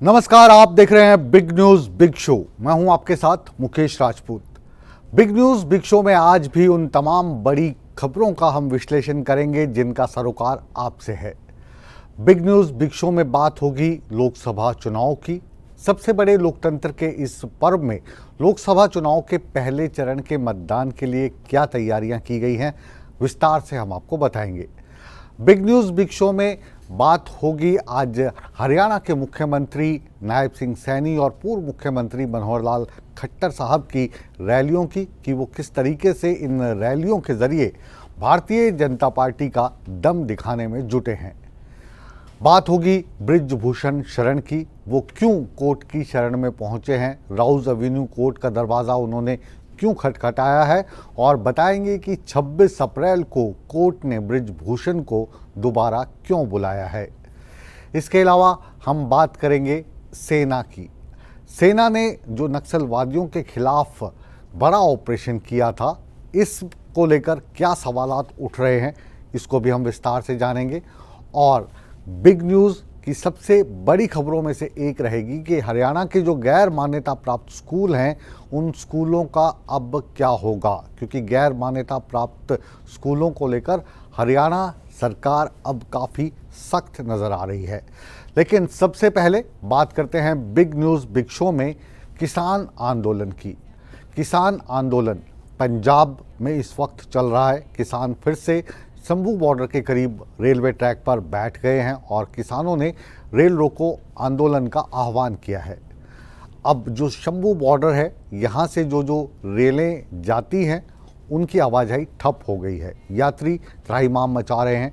नमस्कार, आप देख रहे हैं बिग न्यूज बिग शो। मैं हूं आपके साथ Mukesh Rajput. Big news big show में आज भी उन तमाम बड़ी खबरों का हम विश्लेषण करेंगे जिनका सरोकार आपसे है। बिग न्यूज बिग शो में बात होगी लोकसभा चुनाव की। सबसे बड़े लोकतंत्र के इस पर्व में लोकसभा चुनाव के पहले चरण के मतदान के लिए क्या तैयारियां की गई हैं, विस्तार से हम आपको बताएंगे। बिग न्यूज बिग शो में बात होगी आज हरियाणा के मुख्यमंत्री नायब सिंह सैनी और पूर्व मुख्यमंत्री मनोहर लाल खट्टर साहब की रैलियों की कि वो किस तरीके से इन रैलियों के जरिए भारतीय जनता पार्टी का दम दिखाने में जुटे हैं। बात होगी बृजभूषण शरण की, वो क्यों कोर्ट की शरण में पहुंचे हैं, राउज एवेन्यू कोर्ट का दरवाज़ा उन्होंने क्यों खटखटाया है, और बताएंगे कि 26 अप्रैल को कोर्ट ने बृजभूषण को दोबारा क्यों बुलाया है। इसके अलावा हम बात करेंगे सेना की। सेना ने जो नक्सलवादियों के खिलाफ बड़ा ऑपरेशन किया था, इसको लेकर क्या सवालात उठ रहे हैं, इसको भी हम विस्तार से जानेंगे। और बिग न्यूज़ की सबसे बड़ी खबरों में से एक रहेगी कि हरियाणा के जो गैर मान्यता प्राप्त स्कूल हैं, उन स्कूलों का अब क्या होगा, क्योंकि गैर मान्यता प्राप्त स्कूलों को लेकर हरियाणा सरकार अब काफ़ी सख्त नज़र आ रही है। लेकिन सबसे पहले बात करते हैं बिग न्यूज़ बिग शो में किसान आंदोलन की। किसान आंदोलन पंजाब में इस वक्त चल रहा है। किसान फिर से शंभू बॉर्डर के करीब रेलवे ट्रैक पर बैठ गए हैं और किसानों ने रेल रोको आंदोलन का आह्वान किया है। अब जो शंभू बॉर्डर है, यहाँ से जो रेलें जाती हैं उनकी आवाजाही ठप हो गई है। यात्री त्राहिमाम मचा रहे हैं।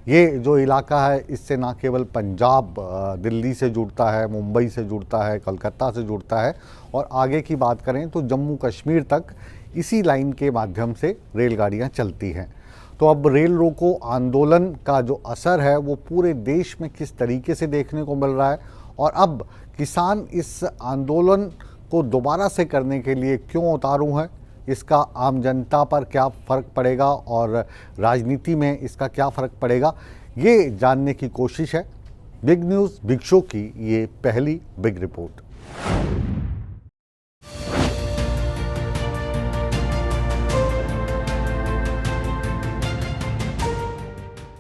ये जो इलाका है, इससे ना केवल पंजाब दिल्ली से जुड़ता है, मुंबई से जुड़ता है, कलकत्ता से जुड़ता है, और आगे की बात करें तो जम्मू कश्मीर तक इसी लाइन के माध्यम से रेलगाड़ियाँ चलती हैं। तो अब रेल रोको आंदोलन का जो असर है वो पूरे देश में किस तरीके से देखने को मिल रहा है, और अब किसान इस आंदोलन को दोबारा से करने के लिए क्यों उतारू हैं, इसका आम जनता पर क्या फ़र्क पड़ेगा और राजनीति में इसका क्या फ़र्क पड़ेगा, ये जानने की कोशिश है बिग न्यूज़ बिग शो की ये पहली बिग रिपोर्ट।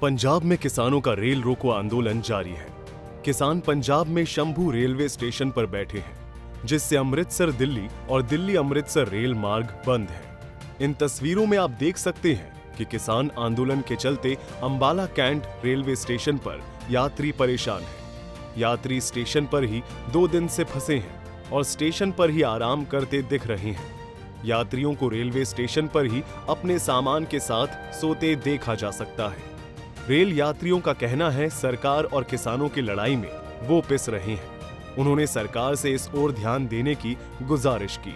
पंजाब में किसानों का रेल रोको आंदोलन जारी है। किसान पंजाब में शंभू रेलवे स्टेशन पर बैठे हैं, जिससे अमृतसर दिल्ली और दिल्ली अमृतसर रेल मार्ग बंद है। इन तस्वीरों में आप देख सकते हैं कि किसान आंदोलन के चलते अंबाला कैंट रेलवे स्टेशन पर यात्री परेशान हैं। यात्री स्टेशन पर ही 2 दिन से फंसे हैं और स्टेशन पर ही आराम करते दिख रहे हैं। यात्रियों को रेलवे स्टेशन पर ही अपने सामान के साथ सोते देखा जा सकता है। रेल यात्रियों का कहना है सरकार और किसानों की लड़ाई में वो पिस रहे हैं। उन्होंने सरकार से इस ओर ध्यान देने की गुजारिश की।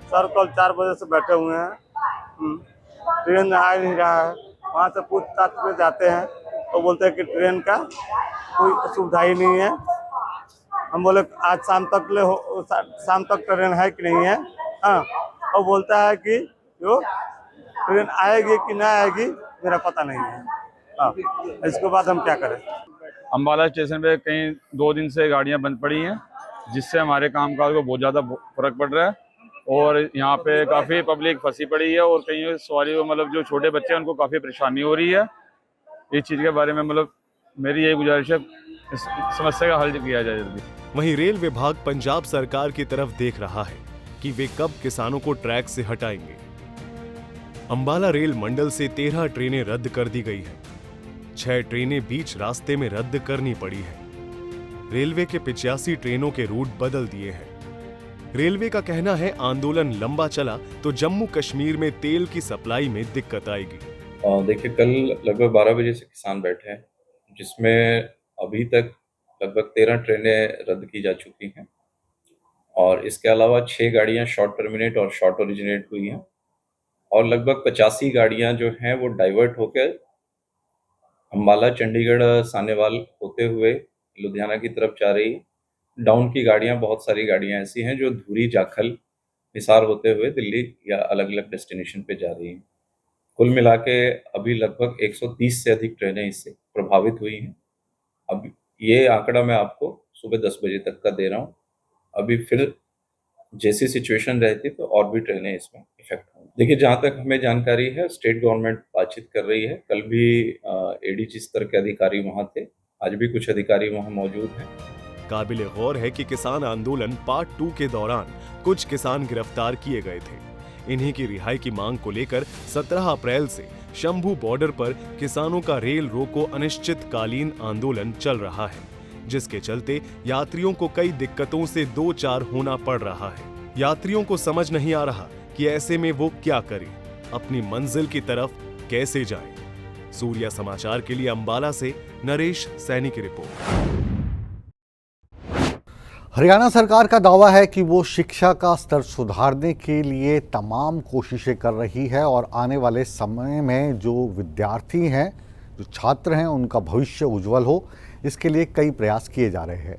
सर कल 4 बजे से बैठे हुए हैं, ट्रेन आ नहीं रहा है। वहाँ से पूछताछ पे जाते हैं तो बोलते हैं कि ट्रेन का कोई सुविधा ही नहीं है। हम बोले आज शाम तक ट्रेन है कि नहीं है। हाँ, और बोलता है कि जो ट्रेन आएगी कि ना आएगी मेरा पता नहीं है। हाँ, इसके बाद हम क्या करें। अंबाला स्टेशन पे कहीं 2 दिन से गाड़ियां बंद पड़ी हैं, जिससे हमारे कामकाज को बहुत ज़्यादा फर्क पड़ रहा है। और यहाँ पे काफ़ी पब्लिक फंसी पड़ी है और कहीं सवारी मतलब जो छोटे बच्चे हैं उनको काफ़ी परेशानी हो रही है। इस चीज़ के बारे में मतलब मेरी यही गुजारिश है, इस समस्या का हल किया जाए जल्दी। वहीं रेल विभाग पंजाब सरकार की तरफ देख रहा है कि वे कब किसानों को ट्रैक से हटाएंगे। अंबाला रेल मंडल से 13 ट्रेनें रद्द कर दी गई हैं। 6 ट्रेनें बीच रास्ते में रद्द करनी पड़ी है। रेलवे के 85 ट्रेनों के रूट बदल दिए हैं। रेलवे का कहना है आंदोलन लंबा चला तो जम्मू कश्मीर में तेल की सप्लाई में दिक्कत आएगी। देखिए, कल लगभग 12 बजे से किसान बैठे हैं, जिसमें अभी तक लगभग 13 ट्रेनें रद्द की जा चुकी हैं और इसके अलावा 6 गाड़ियां शॉर्ट टर्मिनेट और शॉर्ट ओरिजिनेट हुई हैं और लगभग 85 गाड़ियां जो हैं वो डाइवर्ट होकर अम्बाला, चंडीगढ़, सानेवाल होते हुए लुधियाना की तरफ जा रही है डाउन की गाड़ियां, बहुत सारी गाड़ियां ऐसी हैं जो धुरी, जाखल, हिसार होते हुए दिल्ली या अलग अलग डेस्टिनेशन पे जा रही हैं। कुल मिला के अभी लगभग 130 से अधिक ट्रेनें इससे प्रभावित हुई हैं। अब ये आंकड़ा मैं आपको सुबह 10 बजे तक का दे रहा हूँ। अभी फिर जैसी सिचुएशन रहती तो और भी ट्रेनें इसमें इफेक्ट होंगी। देखिए, जहाँ तक हमें जानकारी है, स्टेट गवर्नमेंट बातचीत कर रही है। कल भी एडीजी स्तर के अधिकारी वहाँ थे, आज भी कुछ अधिकारी वहाँ मौजूद हैं। काबिले गौर है कि किसान आंदोलन पार्ट 2 के दौरान कुछ किसान गिरफ्तार किए गए थे। इन्हीं की रिहाई की मांग को लेकर 17 अप्रैल से शंभू बॉर्डर पर किसानों का रेल रोको अनिश्चितकालीन आंदोलन चल रहा है, जिसके चलते यात्रियों को कई दिक्कतों से दो चार होना पड़ रहा है। यात्रियों को समझ नहीं आ रहा कि ऐसे में वो क्या करें, अपनी मंजिल की तरफ कैसे जाएं। सूर्या समाचार के लिए अंबाला से नरेश सैनी की रिपोर्ट। हरियाणा सरकार का दावा है कि वो शिक्षा का स्तर सुधारने के लिए तमाम कोशिशें कर रही है और आने वाले समय में जो विद्यार्थी हैं, जो छात्र हैं, उनका भविष्य उज्जवल हो, इसके लिए कई प्रयास किए जा रहे हैं।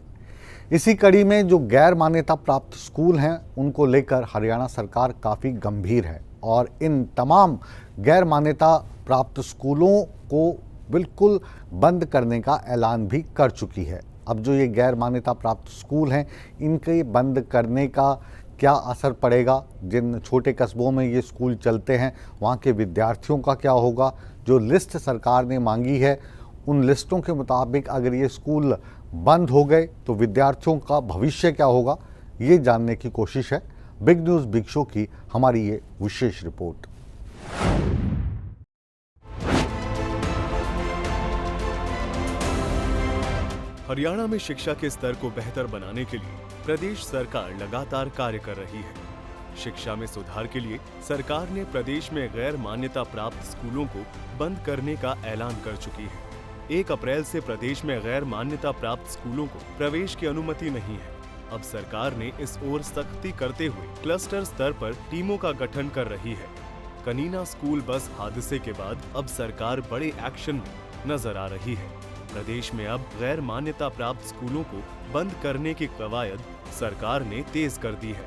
इसी कड़ी में जो गैर मान्यता प्राप्त स्कूल हैं, उनको लेकर हरियाणा सरकार काफ़ी गंभीर है और इन तमाम गैर मान्यता प्राप्त स्कूलों को बिल्कुल बंद करने का ऐलान भी कर चुकी है। अब जो ये गैर मान्यता प्राप्त स्कूल हैं, इनके बंद करने का क्या असर पड़ेगा, जिन छोटे कस्बों में ये स्कूल चलते हैं वहाँ के विद्यार्थियों का क्या होगा, जो लिस्ट सरकार ने मांगी है उन लिस्टों के मुताबिक अगर ये स्कूल बंद हो गए तो विद्यार्थियों का भविष्य क्या होगा, ये जानने की कोशिश है बिग न्यूज़ बिग शो की हमारी ये विशेष रिपोर्ट। हरियाणा में शिक्षा के स्तर को बेहतर बनाने के लिए प्रदेश सरकार लगातार कार्य कर रही है। शिक्षा में सुधार के लिए सरकार ने प्रदेश में गैर मान्यता प्राप्त स्कूलों को बंद करने का ऐलान कर चुकी है। 1 अप्रैल से प्रदेश में गैर मान्यता प्राप्त स्कूलों को प्रवेश की अनुमति नहीं है। अब सरकार ने इस ओर सख्ती करते हुए क्लस्टर स्तर पर टीमों का गठन कर रही है। कनीना स्कूल बस हादसे के बाद अब सरकार बड़े एक्शन में नजर आ रही है। प्रदेश में अब गैर मान्यता प्राप्त स्कूलों को बंद करने की कवायद सरकार ने तेज कर दी है।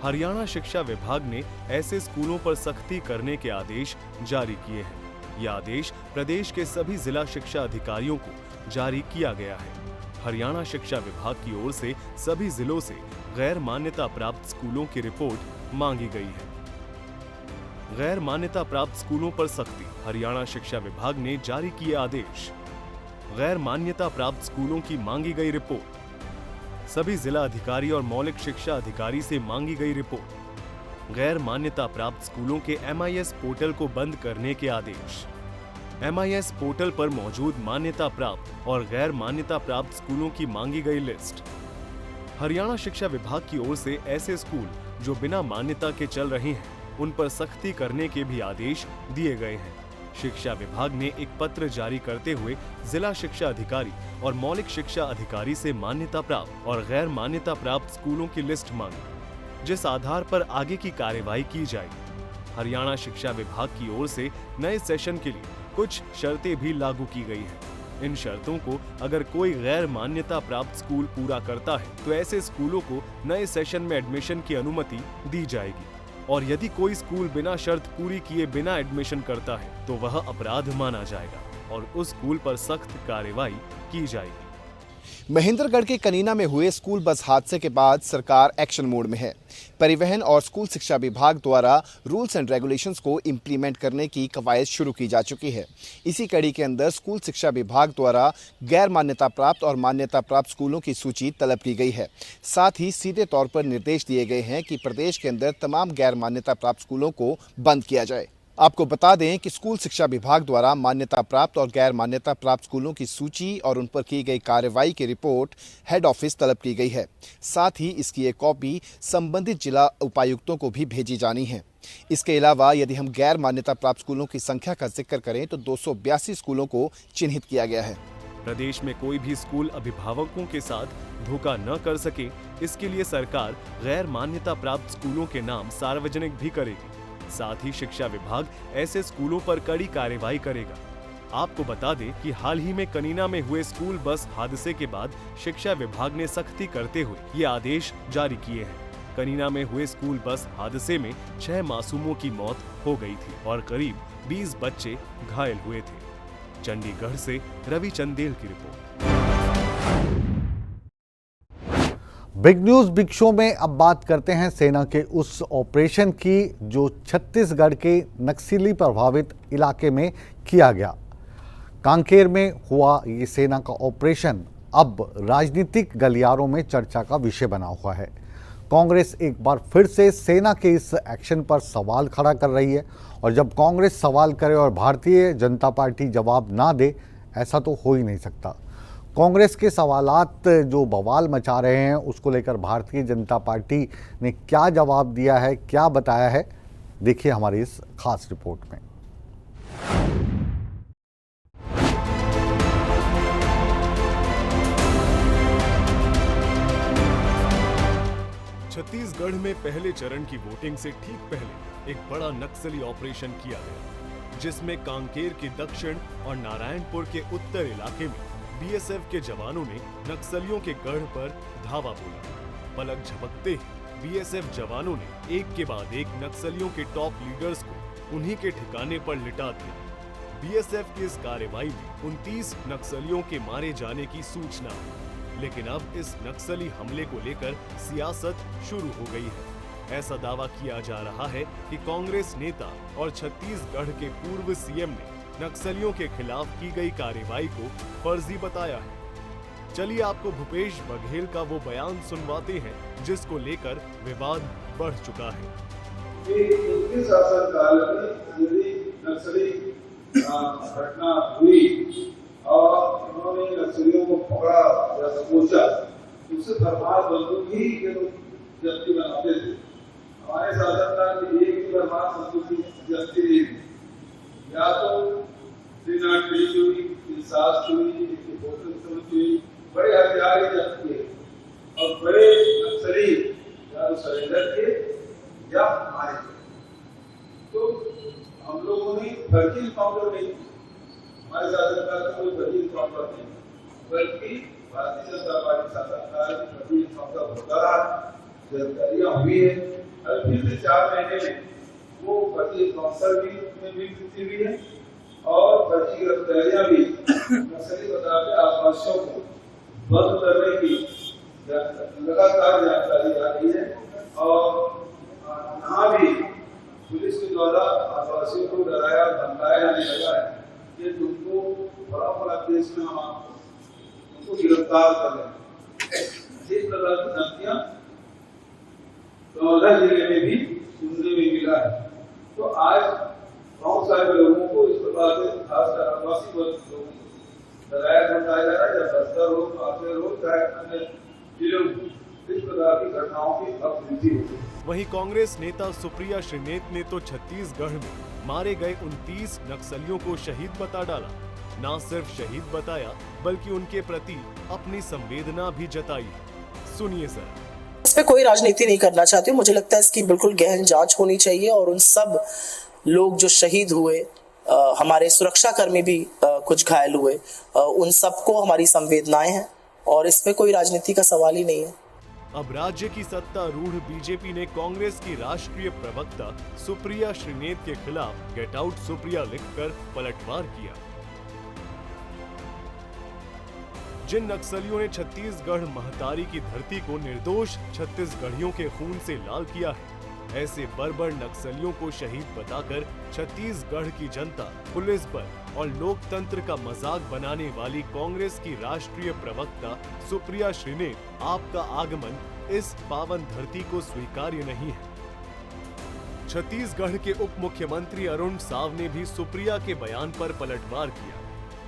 हरियाणा शिक्षा विभाग ने ऐसे स्कूलों पर सख्ती करने के आदेश जारी किए हैं। यह आदेश प्रदेश के सभी जिला शिक्षा अधिकारियों को जारी किया गया है। हरियाणा शिक्षा विभाग की ओर से सभी जिलों से गैर मान्यता प्राप्त स्कूलों की रिपोर्ट मांगी गई है। गैर मान्यता प्राप्त स्कूलों पर सख्ती, हरियाणा शिक्षा विभाग ने जारी किए आदेश। गैर मान्यता प्राप्त स्कूलों की मांगी गई रिपोर्ट। सभी जिला अधिकारी और मौलिक शिक्षा अधिकारी से मांगी गई रिपोर्ट। गैर मान्यता प्राप्त स्कूलों के MIS पोर्टल को बंद करने के आदेश। MIS पोर्टल पर मौजूद मान्यता प्राप्त और गैर मान्यता प्राप्त स्कूलों की मांगी गई लिस्ट। हरियाणा शिक्षा विभाग की ओर से ऐसे स्कूल जो बिना मान्यता के चल रहे हैं, उन पर सख्ती करने के भी आदेश दिए गए हैं। शिक्षा विभाग ने एक पत्र जारी करते हुए जिला शिक्षा अधिकारी और मौलिक शिक्षा अधिकारी से मान्यता प्राप्त और गैर मान्यता प्राप्त स्कूलों की लिस्ट मांगी, जिस आधार पर आगे की कार्यवाही की जाएगी। हरियाणा शिक्षा विभाग की ओर से नए सेशन के लिए कुछ शर्तें भी लागू की गई हैं। इन शर्तों को अगर कोई गैर मान्यता प्राप्त स्कूल पूरा करता है तो ऐसे स्कूलों को नए सेशन में एडमिशन की अनुमति दी जाएगी, और यदि कोई स्कूल बिना शर्त पूरी किए बिना एडमिशन करता है तो वह अपराध माना जाएगा और उस स्कूल पर सख्त कार्रवाई की जाएगी। महेंद्रगढ़ के कनीना में हुए स्कूल बस हादसे के बाद सरकार एक्शन मोड में है। परिवहन और स्कूल शिक्षा विभाग द्वारा रूल्स एंड रेगुलेशंस को इम्प्लीमेंट करने की कवायद शुरू की जा चुकी है। इसी कड़ी के अंदर स्कूल शिक्षा विभाग द्वारा गैर मान्यता प्राप्त और मान्यता प्राप्त स्कूलों की सूची तलब की गई है। साथ ही सीधे तौर पर निर्देश दिए गए हैं कि प्रदेश के अंदर तमाम गैर मान्यता प्राप्त स्कूलों को बंद किया जाए। आपको बता दें कि स्कूल शिक्षा विभाग द्वारा मान्यता प्राप्त और गैर मान्यता प्राप्त स्कूलों की सूची और उन पर की गई कार्रवाई की रिपोर्ट हेड ऑफिस तलब की गई है। साथ ही इसकी एक कॉपी संबंधित जिला उपायुक्तों को भी भेजी जानी है। इसके अलावा यदि हम गैर मान्यता प्राप्त स्कूलों की संख्या का जिक्र करें तो 282 स्कूलों को चिन्हित किया गया है। प्रदेश में कोई भी स्कूल अभिभावकों के साथ धोखा न कर सके, इसके लिए सरकार गैर मान्यता प्राप्त स्कूलों के नाम सार्वजनिक भी करेगी। साथ ही शिक्षा विभाग ऐसे स्कूलों पर कड़ी कार्रवाई करेगा। आपको बता दें कि हाल ही में कनीना में हुए स्कूल बस हादसे के बाद शिक्षा विभाग ने सख्ती करते हुए ये आदेश जारी किए हैं। कनीना में हुए स्कूल बस हादसे में 6 मासूमों की मौत हो गई थी और करीब 20 बच्चे घायल हुए थे। चंडीगढ़ से रवि चंदेल की report. Big news big show में अब बात करते हैं सेना के उस ऑपरेशन की जो छत्तीसगढ़ के नक्सली प्रभावित इलाके में किया गया। कांकेर में हुआ ये सेना का ऑपरेशन अब राजनीतिक गलियारों में चर्चा का विषय बना हुआ है। कांग्रेस एक बार फिर से सेना के इस एक्शन पर सवाल खड़ा कर रही है और जब कांग्रेस सवाल करे और भारतीय जनता पार्टी जवाब ना दे, ऐसा तो हो ही नहीं सकता। कांग्रेस के सवालात जो बवाल मचा रहे हैं उसको लेकर भारतीय जनता पार्टी ने क्या जवाब दिया है, क्या बताया है, देखिए हमारी इस खास रिपोर्ट में। छत्तीसगढ़ में पहले चरण की वोटिंग से ठीक पहले एक बड़ा नक्सली ऑपरेशन किया गया, जिसमें कांकेर के दक्षिण और नारायणपुर के उत्तर इलाके में बीएसएफ के जवानों ने नक्सलियों के गढ़ पर धावा बोला। पलक झपकते ही बीएसएफ जवानों ने एक के बाद एक नक्सलियों के टॉप लीडर्स को उन्हीं के ठिकाने पर लिटा दिया। बीएसएफ की इस कार्रवाई में 29 नक्सलियों के मारे जाने की सूचना है, लेकिन अब इस नक्सली हमले को लेकर सियासत शुरू हो गई है। ऐसा दावा किया जा रहा है कि कांग्रेस नेता और छत्तीसगढ़ के पूर्व सीएम ने नक्सलियों के खिलाफ की गई कार्रवाई को फर्जी बताया है। चलिए आपको भूपेश बघेल का वो बयान सुनवाते हैं जिसको लेकर विवाद बढ़ चुका है। उनके शासनकाल में यदि नक्सली घटना हुई और उन्होंने नक्सलियों को पकड़ा या दबोचा, उससे भरमार बंदूक ही ये लोग जब्ती बनाते थे। हमारे शासनकाल में एक भी भरमार बंदूक की जब्ती नहीं थी। या तो 308 हुई, 307 हुई, 147 हुई, बड़े हथियार ही जब्त किए और बड़े नक्सली या तो सरेंडर किए या मारे गए। तो हम लोगों ने फर्जी इनकाउंटर नहीं किया। हमारे शासनकाल में कोई फर्जी इनकाउंटर नहीं, बल्कि भारतीय जनता पार्टी शासनकाल में फर्जी इनकाउंटर होता रहा, गिरफ्तारियां हुई है। और फिर से 4 महीने में वो फर्जी इनकाउंटर भी हुई है और फर्जी गिरफ्तारियां भी नक्सली बताकर आत्महत्याओं को बंद करने की लगातार जानकारी आ रही है। और यहाँ भी पुलिस के द्वारा आदिवासियों को डराया धमकाया जाने लगा है कि तुमको बड़ा देश में हम उनको गिरफ्तार कर लेंगे। इस प्रकार की धमकियां नौलखा जिले में भी सुनने में मिला है। तो आज बहुत सारे लोगों को इस प्रकार से खासकर आदिवासी वर्ग लोगों को डराया धमकाया जा रहा है। जब बस्तर हो, कांकेर हो, चाहे अन्य जिलों में इस प्रकार की घटनाओं की अब वृद्धि होती है। वहीं कांग्रेस नेता सुप्रिया श्रीनेत ने तो छत्तीसगढ़ में मारे गए 29 नक्सलियों को शहीद बता डाला। न सिर्फ शहीद बताया बल्कि उनके प्रति अपनी संवेदना भी जताई। सुनिए सर। इस पे कोई राजनीति नहीं करना चाहती हूँ। मुझे लगता है इसकी बिल्कुल गहन जांच होनी चाहिए और उन सब लोग जो शहीद हुए, हमारे सुरक्षाकर्मी भी कुछ घायल हुए, उन सबको हमारी संवेदनाएं हैं और इसमें कोई राजनीति का सवाल ही नहीं है। अब राज्य की सत्तारूढ़ बीजेपी ने कांग्रेस की राष्ट्रीय प्रवक्ता सुप्रिया श्रीनेत के खिलाफ गेट आउट सुप्रिया लिखकर पलटवार किया। जिन नक्सलियों ने छत्तीसगढ़ महतारी की धरती को निर्दोष छत्तीसगढ़ियों के खून से लाल किया है, ऐसे बर्बर नक्सलियों को शहीद बताकर छत्तीसगढ़ की जनता, पुलिस बल और लोकतंत्र का मजाक बनाने वाली कांग्रेस की राष्ट्रीय प्रवक्ता सुप्रिया श्रीनेत, आपका आगमन इस पावन धरती को स्वीकार्य नहीं है। छत्तीसगढ़ के उप मुख्यमंत्री अरुण साव ने भी सुप्रिया के बयान पर पलटवार किया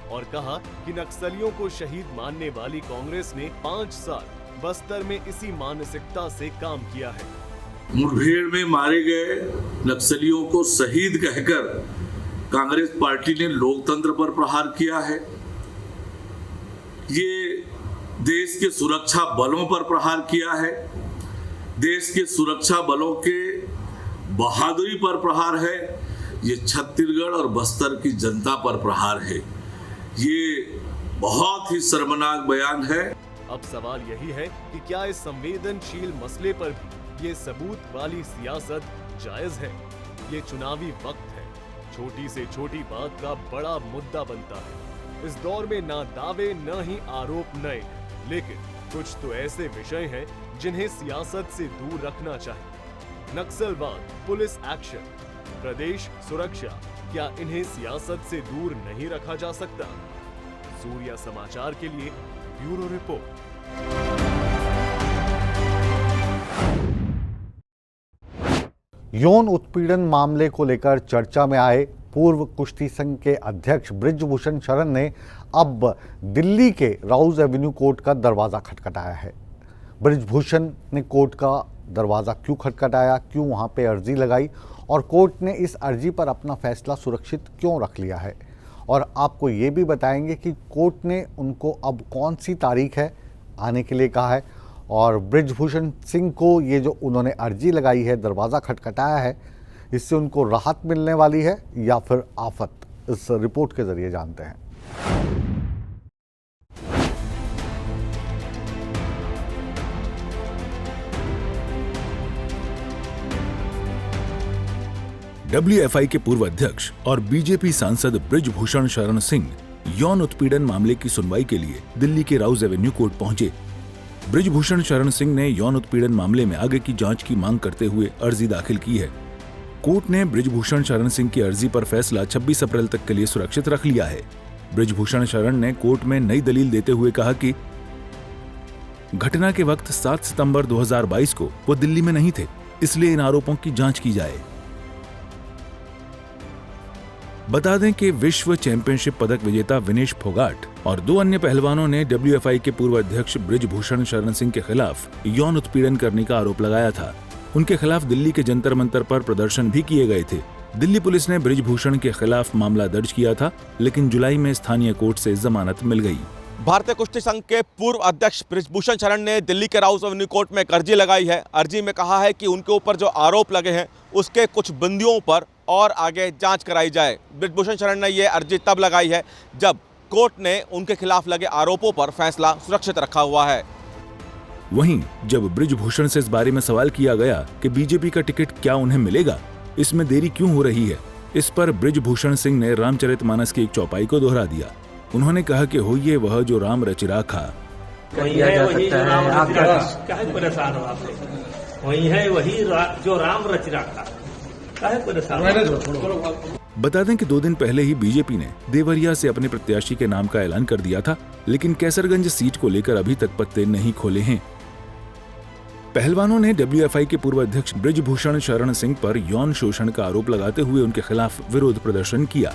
और कहा कि नक्सलियों को शहीद मानने वाली कांग्रेस ने 5 साल बस्तर में इसी मानसिकता से काम किया है। मुठभेड़ में मारे गए नक्सलियों को शहीद कहकर कांग्रेस पार्टी ने लोकतंत्र पर प्रहार किया है। ये देश के सुरक्षा बलों पर प्रहार किया है, देश के सुरक्षा बलों के बहादुरी पर प्रहार है, ये छत्तीसगढ़ और बस्तर की जनता पर प्रहार है। ये बहुत ही शर्मनाक बयान है। अब सवाल यही है कि क्या इस संवेदनशील मसले पर भी ये सबूत वाली सियासत जायज है? ये चुनावी वक्त है, छोटी से छोटी बात का बड़ा मुद्दा बनता है। इस दौर में ना दावे न ही आरोप नए, लेकिन कुछ तो ऐसे विषय हैं जिन्हें सियासत से दूर रखना चाहिए। नक्सलवाद, पुलिस एक्शन, प्रदेश सुरक्षा, क्या इन्हें सियासत से दूर नहीं रखा जा सकता? सूर्या समाचार के लिए ब्यूरो रिपोर्ट। यौन उत्पीड़न मामले को लेकर चर्चा में आए पूर्व कुश्ती संघ के अध्यक्ष बृजभूषण शरण ने अब दिल्ली के राउज एवेन्यू कोर्ट का दरवाजा खटखटाया है। बृजभूषण ने कोर्ट का दरवाजा क्यों खटखटाया, क्यों वहां पे अर्जी लगाई और कोर्ट ने इस अर्जी पर अपना फैसला सुरक्षित क्यों रख लिया है, और आपको ये भी बताएंगे कि कोर्ट ने उनको अब कौन सी तारीख है आने के लिए कहा है, और बृजभूषण सिंह को ये जो उन्होंने अर्जी लगाई है, दरवाज़ा खटखटाया है, इससे उनको राहत मिलने वाली है या फिर आफत, इस रिपोर्ट के जरिए जानते हैं। डब्ल्यूएफआई के पूर्व अध्यक्ष और बीजेपी सांसद बृजभूषण शरण सिंह यौन उत्पीड़न मामले की सुनवाई के लिए दिल्ली के राउज एवेन्यू कोर्ट पहुंचे। बृजभूषण शरण सिंह ने यौन उत्पीड़न मामले में आगे की जांच की मांग करते हुए अर्जी दाखिल की है। कोर्ट ने बृजभूषण शरण सिंह की अर्जी पर फैसला 26 अप्रैल तक के लिए सुरक्षित रख लिया है। बृजभूषण शरण ने कोर्ट में नई दलील देते हुए कहा कि घटना के वक्त 7 सितंबर 2022 को वो दिल्ली में नहीं थे, इसलिए इन आरोपों की जांच की जाए। बता दें कि विश्व चैंपियनशिप पदक विजेता विनेश फोगाट और 2 अन्य पहलवानों ने डब्ल्यूएफआई के पूर्व अध्यक्ष बृजभूषण शरण सिंह के खिलाफ यौन उत्पीड़न करने का आरोप लगाया था। उनके खिलाफ दिल्ली के जंतर मंतर पर प्रदर्शन भी किए गए थे। दिल्ली पुलिस ने बृजभूषण के खिलाफ मामला दर्ज किया था, लेकिन जुलाई में स्थानीय कोर्ट से जमानत मिल गई। भारतीय कुश्ती संघ के पूर्व अध्यक्ष बृजभूषण शरण ने दिल्ली के राउज एवेन्यू कोर्ट में एक अर्जी लगाई है। अर्जी में कहा है कि उनके ऊपर जो आरोप लगे हैं उसके कुछ बिंदुओं पर और आगे जांच कराई जाए। बृजभूषण शरण ने यह अर्जी तब लगाई है जब कोर्ट ने उनके खिलाफ लगे आरोपों पर फैसला सुरक्षित रखा हुआ है। वहीं जब बृजभूषण से इस बारे में सवाल किया गया कि बीजेपी का टिकट क्या उन्हें मिलेगा, इसमें देरी क्यों हो रही है, इस पर बृजभूषण सिंह ने रामचरितमानस की एक चौपाई को दोहरा दिया। उन्होंने कहा कि होइए वह जो राम रच राखा। वही है वही जो राम रच राखा, काहे परेशान हो आप? वही है वही जो राम रच राखा, काहे परेशान? बता दें कि 2 दिन पहले ही बीजेपी ने देवरिया से अपने प्रत्याशी के नाम का ऐलान कर दिया था, लेकिन कैसरगंज सीट को लेकर अभी तक पत्ते नहीं खोले हैं। पहलवानों ने डब्ल्यूएफआई के पूर्व अध्यक्ष बृजभूषण शरण सिंह पर यौन शोषण का आरोप लगाते हुए उनके खिलाफ विरोध प्रदर्शन किया।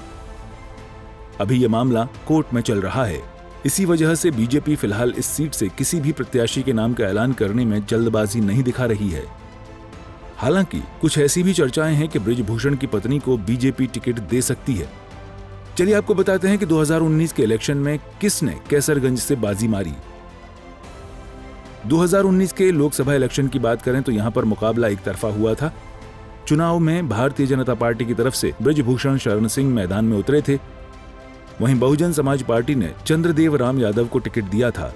अभी ये मामला कोर्ट में चल रहा है। इसी वजह से बीजेपी फिलहाल इस सीट से किसी भी प्रत्याशी के नाम का ऐलान करने में जल्दबाजी नहीं दिखा रही है। हालांकि कुछ ऐसी भी चर्चाएं हैं कि बृजभूषण की पत्नी को बीजेपी टिकट दे सकती है। चलिए आपको बताते हैं कि 2019 के इलेक्शन में किसने कैसरगंज से बाजी मारी। 2019 के लोकसभा इलेक्शन की बात करें तो यहां पर मुकाबला एक तरफा हुआ था। चुनाव में भारतीय जनता पार्टी की तरफ से बृजभूषण शरण सिंह मैदान में उतरे थे। वहीं बहुजन समाज पार्टी ने चंद्रदेव राम यादव को टिकट दिया था।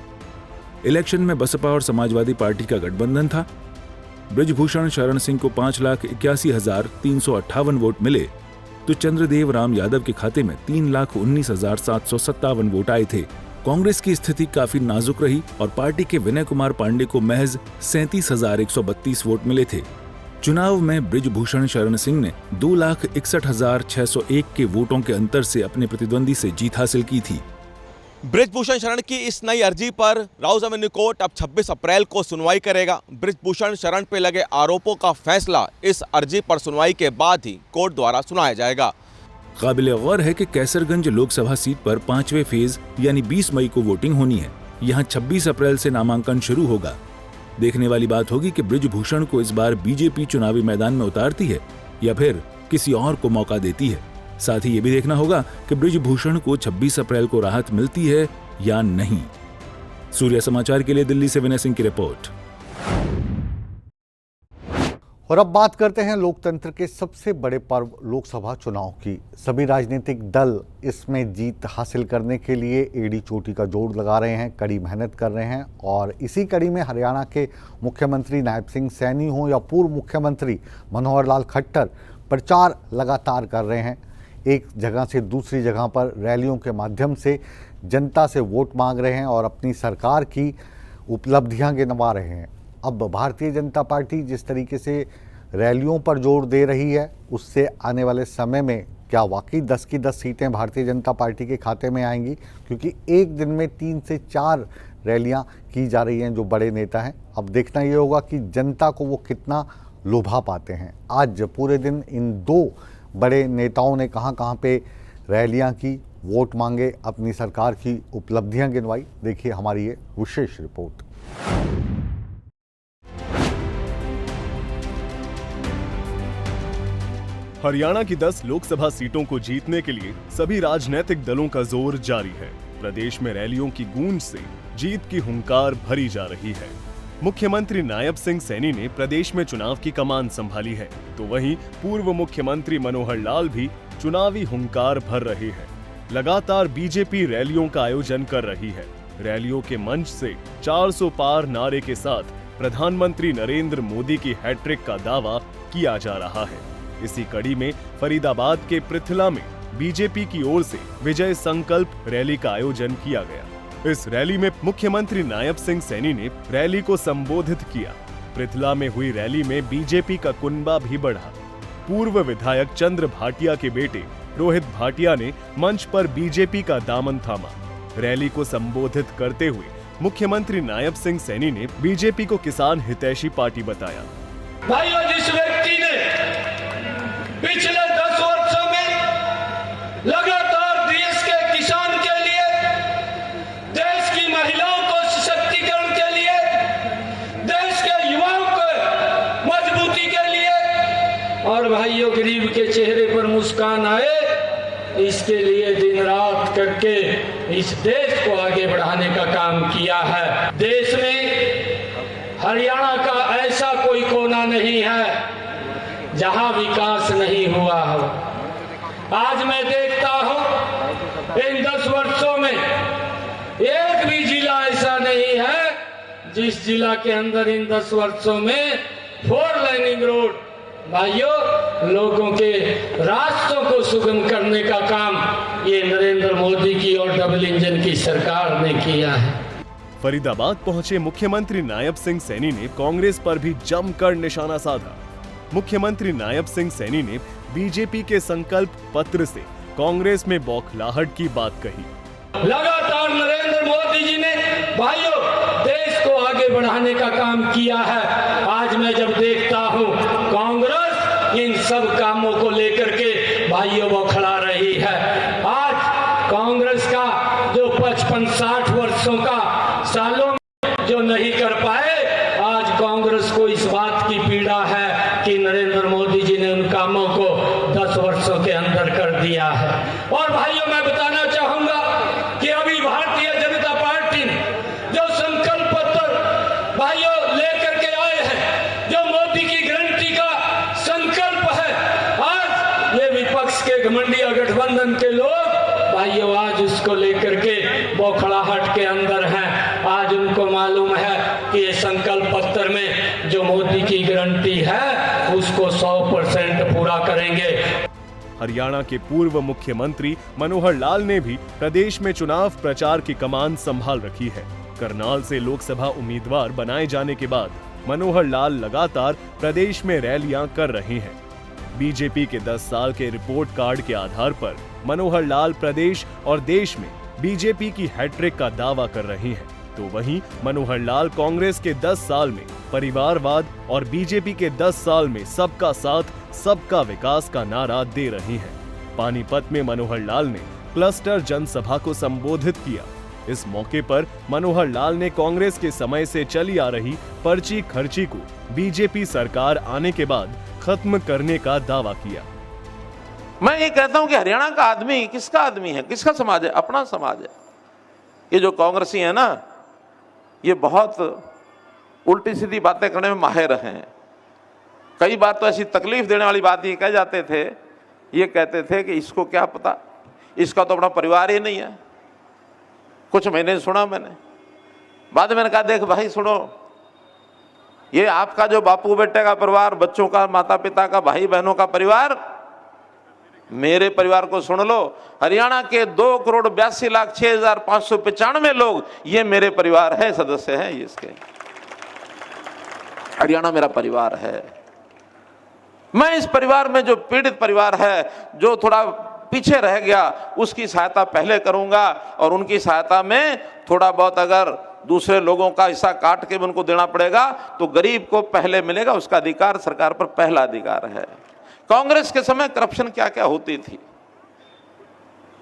इलेक्शन में बसपा और समाजवादी पार्टी का गठबंधन था। बृजभूषण शरण सिंह को 5,81,358 वोट मिले तो चंद्रदेव राम यादव के खाते में 3,19,757 वोट आए थे। कांग्रेस की स्थिति काफी नाजुक रही और पार्टी के विनय कुमार पांडे को महज 37,132 वोट मिले थे। चुनाव में बृजभूषण शरण सिंह ने 2,61,601 के वोटों के अंतर से अपने प्रतिद्वंदी से जीत हासिल की थी। बृजभूषण शरण की इस नई अर्जी पर राउज एवेन्यू कोर्ट अब 26 अप्रैल को सुनवाई करेगा। बृजभूषण शरण पे लगे आरोपों का फैसला इस अर्जी पर सुनवाई के बाद ही कोर्ट द्वारा सुनाया जाएगा। काबिल गौर है कि कैसरगंज लोकसभा सीट पर 5वें फेज यानी 20 मई को वोटिंग होनी है। यहां 26 अप्रैल से नामांकन शुरू होगा। देखने वाली बात होगी कि बृजभूषण को इस बार बीजेपी चुनावी मैदान में उतारती है या फिर किसी और को मौका देती है। साथ ही ये भी देखना होगा कि बृजभूषण को 26 अप्रैल को राहत मिलती है या नहीं। सूर्या समाचार के लिए दिल्ली से विनय सिंह की रिपोर्ट। और अब बात करते हैं लोकतंत्र के सबसे बड़े पर्व लोकसभा चुनाव की। सभी राजनीतिक दल इसमें जीत हासिल करने के लिए एड़ी चोटी का जोर लगा रहे हैं, कड़ी मेहनत कर रहे हैं। और इसी कड़ी में हरियाणा के मुख्यमंत्री नायब सिंह सैनी हों या पूर्व मुख्यमंत्री मनोहर लाल खट्टर प्रचार लगातार कर रहे हैं। एक जगह से दूसरी जगह पर रैलियों के माध्यम से जनता से वोट मांग रहे हैं और अपनी सरकार की उपलब्धियां गिनवा रहे हैं। अब भारतीय जनता पार्टी जिस तरीके से रैलियों पर जोर दे रही है, उससे आने वाले समय में क्या वाकई 10 की 10 सीटें भारतीय जनता पार्टी के खाते में आएंगी? क्योंकि एक दिन में 3 से 4 रैलियां की जा रही हैं जो बड़े नेता हैं। अब देखना ये होगा कि जनता को वो कितना लुभा पाते हैं। आज पूरे दिन इन 2 बड़े नेताओं ने कहां पे रैलियां की, वोट मांगे, अपनी सरकार की उपलब्धियां गिनवाई। देखिए हमारी ये विशेष रिपोर्ट। हरियाणा की 10 लोकसभा सीटों को जीतने के लिए सभी राजनीतिक दलों का जोर जारी है। प्रदेश में रैलियों की गूंज से जीत की हुंकार भरी जा रही है। मुख्यमंत्री नायब सिंह सैनी ने प्रदेश में चुनाव की कमान संभाली है, तो वहीं पूर्व मुख्यमंत्री मनोहर लाल भी चुनावी हुंकार भर रहे हैं। लगातार बीजेपी रैलियों का आयोजन कर रही है। रैलियों के मंच से 400 पार नारे के साथ प्रधानमंत्री नरेंद्र मोदी की हैट्रिक का दावा किया जा रहा है। इसी कड़ी में फरीदाबाद के पृथला में बीजेपी की ओर से विजय संकल्प रैली का आयोजन किया गया। इस रैली में मुख्यमंत्री नायब सिंह सैनी ने रैली को संबोधित किया। पृथला में हुई रैली में बीजेपी का कुनबा भी बढ़ा। पूर्व विधायक चंद्र भाटिया के बेटे रोहित भाटिया ने मंच पर बीजेपी का दामन थामा। रैली को संबोधित करते हुए मुख्यमंत्री नायब सिंह सैनी ने बीजेपी को किसान हितैषी पार्टी बताया। भाइयों, जिस व्यक्ति ने पिछले 10 वर्षों में लगातार देश के किसान के लिए, देश की महिलाओं को सशक्तिकरण के लिए, देश के युवाओं को मजबूती के लिए और भाइयों गरीब के चेहरे पर मुस्कान आए, इसके लिए दिन रात करके इस देश को आगे बढ़ाने का काम किया है। देश में हरियाणा का ऐसा कोई कोना नहीं है जहां विकास नहीं हुआ हो। आज मैं देखता हूं इन 10 वर्षों में एक भी जिला ऐसा नहीं है जिस जिला के अंदर इन 10 वर्षों में 4 लाइनिंग रोड, भाइयों, लोगों के रास्तों को सुगम करने का काम ये नरेंद्र मोदी की और डबल इंजन की सरकार ने किया है। फरीदाबाद पहुंचे मुख्यमंत्री नायब सिंह सैनी ने कांग्रेस पर भी जमकर निशाना साधा। मुख्यमंत्री नायब सिंह सैनी ने बीजेपी के संकल्प पत्र से कांग्रेस में बौखलाहट की बात कही। लगातार नरेंद्र मोदी जी ने भाइयों देश को आगे बढ़ाने का काम किया है। आज मैं जब देखता हूं कांग्रेस इन सब कामों को लेकर के भाइयों बौखला रही है। आज कांग्रेस का जो 55-60 वर्षों का सालों में जो नहीं कर पाए, आज कांग्रेस को इस बात की पीड़ा है कि नरेंद्र मोदी जी ने उन कामों को 10 वर्षों के अंदर कर दिया है। और भाइयों, मैं बताना चाहूंगा कि अभी भारतीय जनता पार्टी ने जो संकल्प पत्र भाइयों लेकर के आए हैं, जो मोदी की गारंटी का संकल्प है, आज ये विपक्ष के घमंडिया गठबंधन के लोग भाइयों आज उसको लेकर के बौखलाहट के अंदर हैं। आज उनको मालूम है कि ये संकल्प पत्र में जो मोदी की गारंटी है उसको 100% पूरा करेंगे। हरियाणा के पूर्व मुख्यमंत्री मनोहर लाल ने भी प्रदेश में चुनाव प्रचार की कमान संभाल रखी है। करनाल से लोकसभा उम्मीदवार बनाए जाने के बाद मनोहर लाल लगातार प्रदेश में रैलियां कर रहे हैं। बीजेपी के 10 साल के रिपोर्ट कार्ड के आधार पर मनोहर लाल प्रदेश और देश में बीजेपी की हैट्रिक का दावा कर रहे हैं, तो वहीं मनोहर लाल कांग्रेस के 10 साल में परिवारवाद और बीजेपी के 10 साल में सबका साथ, सबका विकास का नारा दे रहे हैं। पानीपत में मनोहर लाल ने क्लस्टर जनसभा को संबोधित किया। इस मौके पर मनोहर लाल ने कांग्रेस के समय से चली आ रही पर्ची खर्ची को बीजेपी सरकार आने के बाद खत्म करने का दावा किया। मैं ये कहता हूं कि हरियाणा का आदमी किसका आदमी है, किसका समाज है? अपना समाज है। ये जो कांग्रेसी है ना, ये बहुत उल्टी सीधी बातें करने में माहिर हैं। कई बार तो ऐसी तकलीफ देने वाली बात ये कह जाते थे, ये कहते थे कि इसको क्या पता, इसका तो अपना परिवार ही नहीं है। कुछ महीने सुना मैंने, बाद में मैंने कहा देख भाई सुनो, ये आपका जो बापू बेटे का परिवार, बच्चों का, माता पिता का, भाई बहनों का परिवार, मेरे परिवार को सुन लो। हरियाणा के 2,82,06,595 लोग ये मेरे परिवार है, सदस्य हैं ये इसके। हरियाणा मेरा परिवार है। मैं इस परिवार में जो पीड़ित परिवार है, जो थोड़ा पीछे रह गया, उसकी सहायता पहले करूंगा, और उनकी सहायता में थोड़ा बहुत अगर दूसरे लोगों का हिस्सा काट के उनको देना पड़ेगा तो गरीब को पहले मिलेगा, उसका अधिकार सरकार पर पहला अधिकार है। कांग्रेस के समय करप्शन क्या क्या होती थी,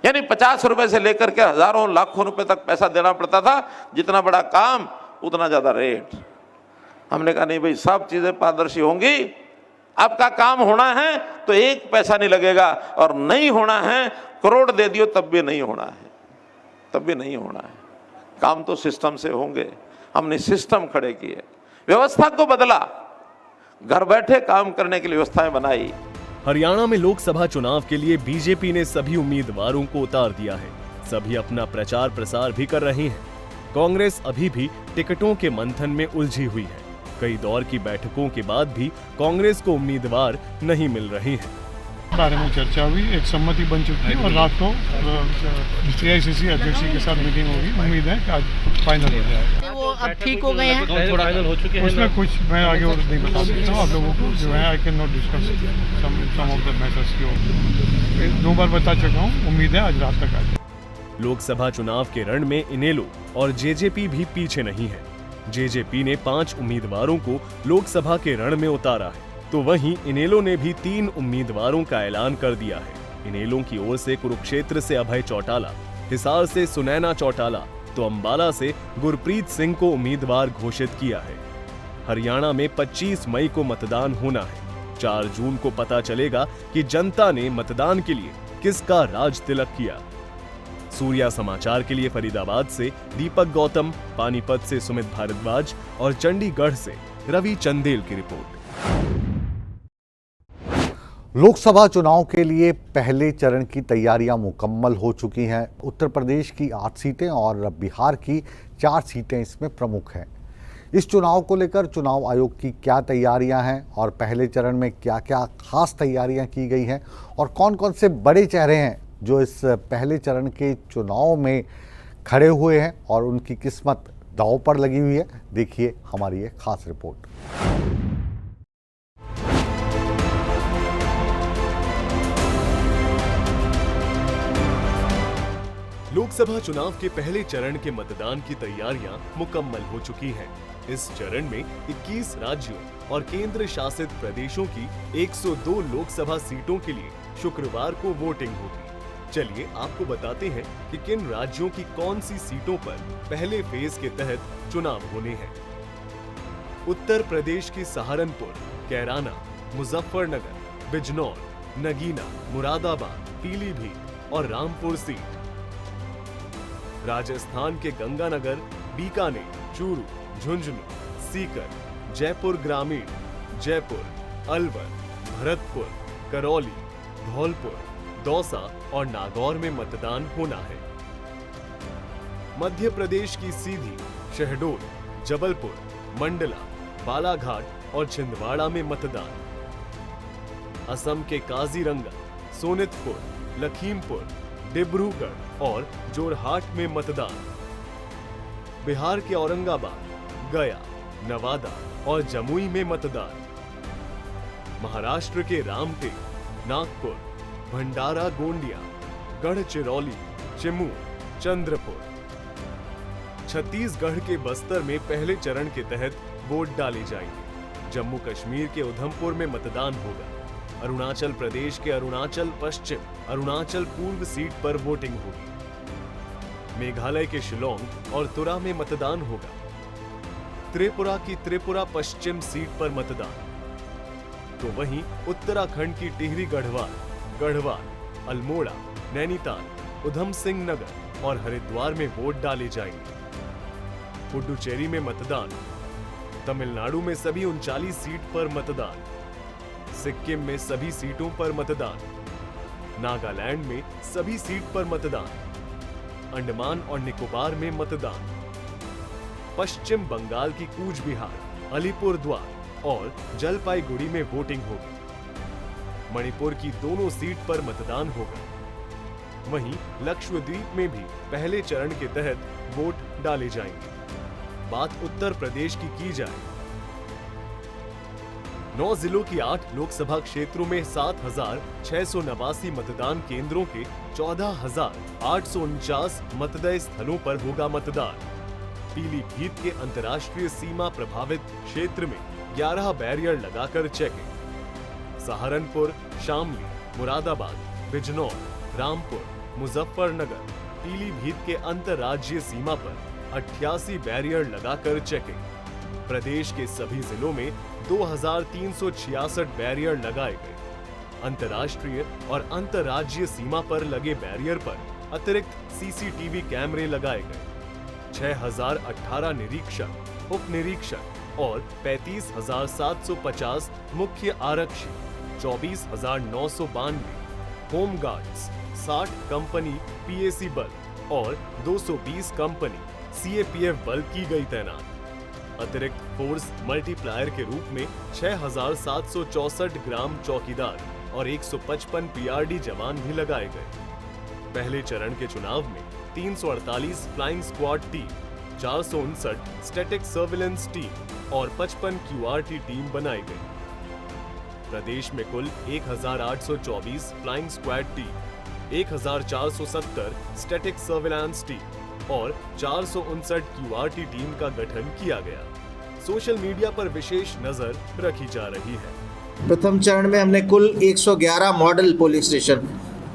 यानी 50 रुपए से लेकर के हजारों लाखों रुपए तक पैसा देना पड़ता था, जितना बड़ा काम उतना ज्यादा रेट। हमने कहा नहीं भाई, सब चीजें पारदर्शी होंगी, आपका काम होना है तो एक पैसा नहीं लगेगा, और नहीं होना है करोड़ दे दियो तब भी नहीं होना है, तब भी नहीं होना है। काम तो सिस्टम से होंगे। हमने सिस्टम खड़े किए, व्यवस्था को बदला, घर बैठे काम करने की व्यवस्थाएं बनाई। हरियाणा में लोकसभा चुनाव के लिए बीजेपी ने सभी उम्मीदवारों को उतार दिया है। सभी अपना प्रचार प्रसार भी कर रहे हैं। कांग्रेस अभी भी टिकटों के मंथन में उलझी हुई है। कई दौर की बैठकों के बाद भी कांग्रेस को उम्मीदवार नहीं मिल रहे हैं। बारे में चर्चा हुई, एक सहमति बन चुकी है और रात को एआईसीसी अध्यक्ष के साथ मीटिंग होगी। उम्मीद है कि आज फाइनल हो जाएगा। वो अब ठीक हो गए हैं, फाइनल हो चुके हैं। उसमें कुछ मैं आगे और नहीं बता सकता हूँ आप लोगों को, जो है I can not discuss some of the matters की। 2 बार बता चुका हूँ, उम्मीद है आज रात तक आ जाए। लोकसभा चुनाव के रण में इनेलो और जेजेपी भी पीछे नहीं है। जेजेपी ने 5 उम्मीदवारों को लोकसभा के रण में उतारा है, तो वहीं इनेलो ने भी 3 उम्मीदवारों का ऐलान कर दिया है। इनेलो की ओर से कुरुक्षेत्र से अभय चौटाला, हिसार से सुनैना चौटाला, तो अंबाला से गुरप्रीत सिंह को उम्मीदवार घोषित किया है। हरियाणा में 25 मई को मतदान होना है। 4 जून को पता चलेगा कि जनता ने मतदान के लिए किसका राज तिलक किया। सूर्या समाचार के लिए फरीदाबाद से दीपक गौतम, पानीपत से सुमित भारद्वाज और चंडीगढ़ से रवि चंदेल की रिपोर्ट। लोकसभा चुनाव के लिए पहले चरण की तैयारियां मुकम्मल हो चुकी हैं। उत्तर प्रदेश की 8 सीटें और बिहार की 4 सीटें इसमें प्रमुख हैं। इस चुनाव को लेकर चुनाव आयोग की क्या तैयारियां हैं और पहले चरण में क्या क्या खास तैयारियां की गई हैं और कौन कौन से बड़े चेहरे हैं जो इस पहले चरण के चुनाव में खड़े हुए हैं और उनकी किस्मत दांव पर लगी हुई है, देखिए हमारी ये खास रिपोर्ट। लोकसभा चुनाव के पहले चरण के मतदान की तैयारियां मुकम्मल हो चुकी हैं। इस चरण में 21 राज्यों और केंद्र शासित प्रदेशों की 102 लोकसभा सीटों के लिए शुक्रवार को वोटिंग होगी। चलिए आपको बताते हैं कि किन राज्यों की कौन सी सीटों पर पहले फेज के तहत चुनाव होने हैं। उत्तर प्रदेश की सहारनपुर, कैराना, मुजफ्फरनगर, बिजनौर, नगीना, मुरादाबाद, पीलीभीत और रामपुर सीट। राजस्थान के गंगानगर, बीकानेर, चूरू, झुंझुनू, सीकर, जयपुर ग्रामीण, जयपुर, अलवर, भरतपुर, करौली, धौलपुर, दौसा और नागौर में मतदान होना है। मध्य प्रदेश की सीधी, शहडोल, जबलपुर, मंडला, बालाघाट और छिंदवाड़ा में मतदान। असम के काजीरंगा, सोनितपुर, लखीमपुर, डिब्रूगढ़ और जोरहाट में मतदान। बिहार के औरंगाबाद, गया, नवादा और जमुई में मतदान। महाराष्ट्र के रामटेक, नागपुर, भंडारा गोंडिया, गढ़चिरौली, चिमूर, चंद्रपुर। छत्तीसगढ़ के बस्तर में पहले चरण के तहत वोट डाले जाएंगे। जम्मू कश्मीर के उधमपुर में मतदान होगा। अरुणाचल प्रदेश के अरुणाचल पश्चिम, अरुणाचल पूर्व सीट पर वोटिंग होगी। मेघालय के शिलोंग और तुरा में मतदान होगा। त्रिपुरा की त्रिपुरा पश्चिम सीट पर मतदान। तो वहीं उत्तराखंड की टिहरी गढ़वाल, गढ़वाल, अल्मोड़ा, नैनीताल, उधम सिंह नगर और हरिद्वार में वोट डाले जाएंगे। पुडुचेरी में मतदान। तमिलनाडु में सभी 39 सीट पर मतदान। सिक्किम में सभी सीटों पर मतदान, नागालैंड में सभी सीट पर मतदान, अंडमान और निकोबार में मतदान, पश्चिम बंगाल की कूच बिहार, अलीपुरद्वार और जलपाईगुड़ी में वोटिंग होगी। मणिपुर की दोनों सीट पर मतदान होगा। वहीं लक्षद्वीप में भी पहले चरण के तहत वोट डाले जाएंगे। बात उत्तर प्रदेश की जाए, 9 जिलों की 8 लोकसभा क्षेत्रों में 7,689 मतदान केंद्रों के 14,849 मतदेय स्थलों पर होगा मतदान। पीलीभीत के अंतर्राष्ट्रीय सीमा प्रभावित क्षेत्र में 11 बैरियर लगाकर चेकिंग। सहारनपुर, शामली, मुरादाबाद, बिजनौर, रामपुर, मुजफ्फरनगर, पीलीभीत के अंतर्राज्यीय सीमा पर 88 बैरियर लगाकर चेकिंग। प्रदेश के सभी जिलों में 2,366 बैरियर लगाए गए। अंतर्राष्ट्रीय और अंतर्राज्यीय सीमा पर लगे बैरियर पर अतिरिक्त सीसीटीवी कैमरे लगाए गए। 6,018 निरीक्षक, उप निरीक्षक और 35,750 मुख्य आरक्षी, 24,992 होमगार्ड्स, 60 कंपनी पीएसी बल और 220 कंपनी सीएपीएफ बल की गई तैनात। अतिरिक्त फोर्स मल्टीप्लायर के रूप में 6,764 ग्राम चौकीदार और 155 पीआरडी जवान भी लगाए गए। पहले चरण के चुनाव में 348 flying squad team, 459 static surveillance team और 55 क्यूआरटी टीम बनाई गई। प्रदेश में कुल 1,824 flying squad team, 1,470 static surveillance team और 459 क्यूआरटी टीम का गठन किया गया। सोशल मीडिया पर विशेष नजर रखी जा रही है। प्रथम चरण में हमने कुल 111 मॉडल पोलिंग स्टेशन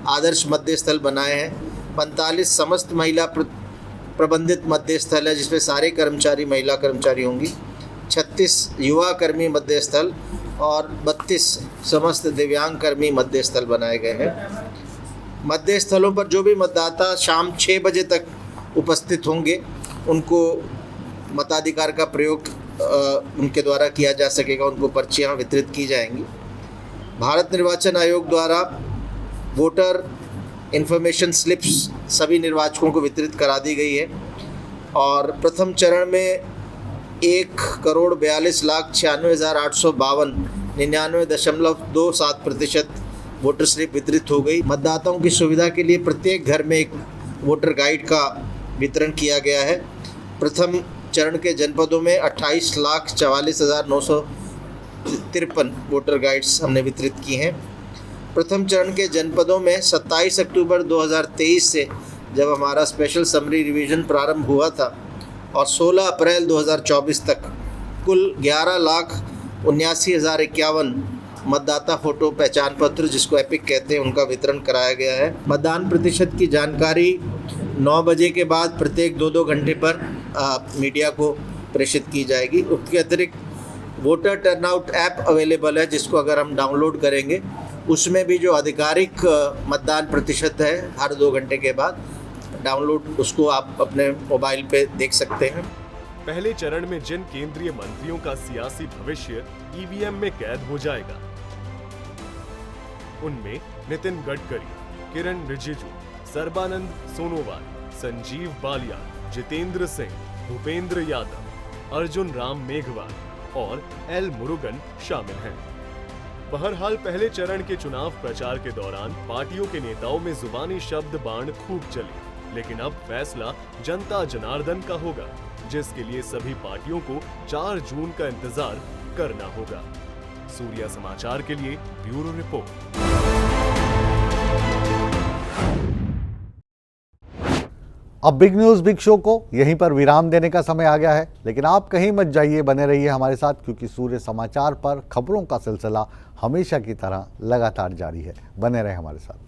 आदर्श मतदेय स्थल बनाए हैं। 45 समस्त महिला प्रबंधित मतदेय स्थल है जिसमें सारे कर्मचारी महिला कर्मचारी होंगी। 36 युवा कर्मी मतदेय स्थल और 32 समस्त दिव्यांग कर्मी मतदेय स्थल बनाए गए हैं। मतदेय स्थलों पर जो भी मतदाता शाम 6 बजे तक उपस्थित होंगे उनको मताधिकार का प्रयोग उनके द्वारा किया जा सकेगा। उनको पर्चियाँ वितरित की जाएंगी। भारत निर्वाचन आयोग द्वारा वोटर इन्फॉर्मेशन स्लिप्स सभी निर्वाचकों को वितरित करा दी गई है और प्रथम चरण में 1,42,96,852 99.27% वोटर स्लिप वितरित हो गई। मतदाताओं की सुविधा के लिए प्रत्येक घर में एक वोटर गाइड का वितरण किया गया है। प्रथम चरण के जनपदों में 28,44,953 वोटर गाइड्स हमने वितरित की हैं। प्रथम चरण के जनपदों में 27 अक्टूबर 2023 से जब हमारा स्पेशल समरी रिवीजन प्रारंभ हुआ था और 16 अप्रैल 2024 तक कुल 11,79,051 मतदाता फोटो पहचान पत्र जिसको एपिक कहते हैं उनका वितरण कराया गया है। मतदान प्रतिशत की जानकारी 9 बजे के बाद प्रत्येक 2-2 घंटे पर मीडिया को प्रेषित की जाएगी। उसके अतिरिक्त वोटर टर्नआउट ऐप अवेलेबल है जिसको अगर हम डाउनलोड करेंगे उसमें भी जो आधिकारिक मतदान प्रतिशत है हर 2 घंटे के बाद डाउनलोड उसको आप अपने मोबाइल पे देख सकते हैं। पहले चरण में जिन केंद्रीय मंत्रियों का सियासी भविष्य ईवीएम में कैद हो जाएगा उनमें नितिन गडकरी, किरण रिजिजू, सर्बानंद सोनोवाल, संजीव बालियान, जितेंद्र सिंह, भूपेंद्र यादव, अर्जुन राम मेघवाल और एल मुरुगन शामिल हैं। बहरहाल पहले चरण के चुनाव प्रचार के दौरान पार्टियों के नेताओं में जुबानी शब्द बाण खूब चले, लेकिन अब फैसला जनता जनार्दन का होगा जिसके लिए सभी पार्टियों को 4 जून का इंतजार करना होगा। सूर्या समाचार के लिए ब्यूरो रिपोर्ट। अब बिग न्यूज़ बिग शो को यहीं पर विराम देने का समय आ गया है, लेकिन आप कहीं मत जाइए, बने रहिए हमारे साथ क्योंकि सूर्य समाचार पर खबरों का सिलसिला हमेशा की तरह लगातार जारी है। बने रहे हमारे साथ।